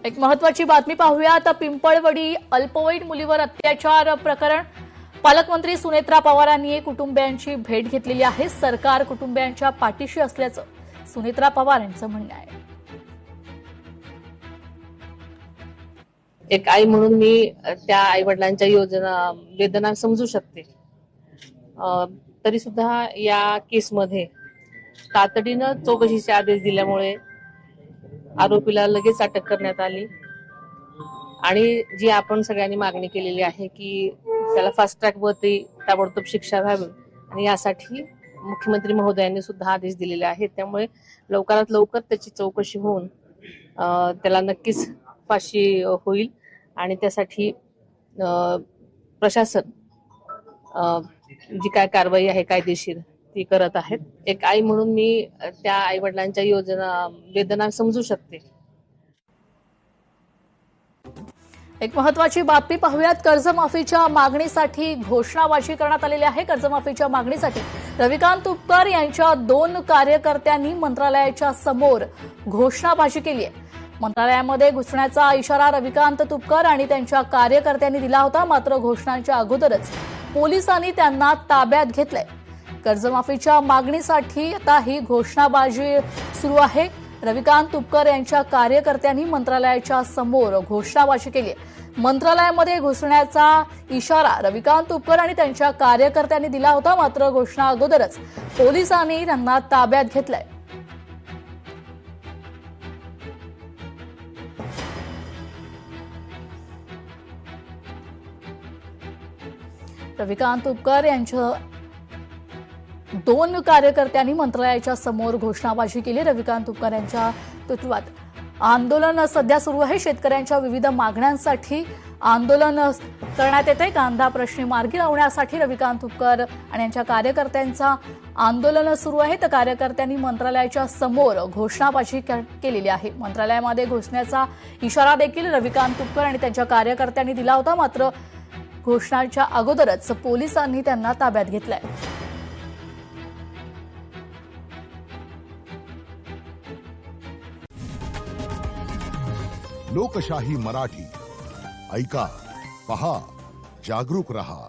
एक महत्त्वाची बातमी पाहूयात। पिंपळवडी अल्पवयीन मुलीवर अत्याचार प्रकरण पालकमंत्री सुनेत्रा पवारांनी कुटुंबियांची भेट घेतलेली आहे। सरकार कुटुंबियांच्या पाठीशी असल्याचं सुनेत्रा पवार यांचं म्हणणं आहे। एक आई म्हणून मी त्या आई वडिलांच्या वेदना समजू शकते। तरी सुद्धा या केसमध्ये तातडीनं चौकशीचे आदेश दिल्यामुळे आरोपीला लगेच अटक करण्यात आली आणि जी आपण सगळ्यांनी मागणी केलेली आहे की त्याला फास्ट ट्रॅक वरती ताबडतोब शिक्षा व्हावी आणि यासाठी मुख्यमंत्री महोदयांनी सुद्धा आदेश दिलेले आहेत। त्यामुळे लवकरात लवकर त्याची चौकशी होऊन त्याला नक्कीच फाशी होईल आणि त्यासाठी प्रशासन जी काय कारवाई आहे कायदेशीर ती करत आहेत। एक आई म्हणून मी त्या आई वडिलांच्या वेदना समजू शकते। एक महत्त्वाची बातमी पाहूयात। कर्जमाफीच्या मागणीसाठी घोषणाबाजी करण्यात आलेली आहे। कर्जमाफीच्या मागणीसाठी रविकांत तुपकर यांच्या 2 कार्यकर्त्यांनी मंत्रालयाच्या समोर घोषणाबाजी केली आहे। मंत्रालयामध्ये घुसण्याचा इशारा रविकांत तुपकर आणि त्यांच्या कार्यकर्त्यांनी दिला होता, मात्र घोषणांच्या अगोदरच पोलिसांनी त्यांना ताब्यात घेतलंय। कर्जमाफीच्या मागणीसाठी आता ही घोषणाबाजी सुरू आहे। रविकांत तुपकर यांच्या कार्यकर्त्यांनी मंत्रालयाच्या समोर घोषणाबाजी केली आहे। मंत्रालयामध्ये घुसण्याचा इशारा रविकांत तुपकर आणि त्यांच्या कार्यकर्त्यांनी दिला होता, मात्र घोषणा अगोदरच पोलिसांनी त्यांना ताब्यात घेतलंय। रविकांत तुपकर यांच्या 2 कार्यकर्त्यांनी मंत्रालयाच्या समोर घोषणाबाजी केली। रविकांत तुपकर यांच्या नेतृत्वात आंदोलन सध्या सुरू आहे। शेतकऱ्यांच्या विविध मागण्यांसाठी आंदोलन करण्यात येते। कांदा प्रश्नी मार्गी लावण्यासाठी रविकांत तुपकर आणि यांच्या कार्यकर्त्यांचा आंदोलन सुरू आहे। तर कार्यकर्त्यांनी मंत्रालयाच्या समोर घोषणाबाजी केलेली आहे। मंत्रालयामध्ये घुसण्याचा इशारा देखील रविकांत तुपकर आणि त्यांच्या कार्यकर्त्यांनी दिला होता, मात्र घोषणांच्या अगोदरच पोलिसांनी त्यांना ताब्यात घेतलंय। लोकशाही मराठी ऐका, पहा, जागरूक रहा।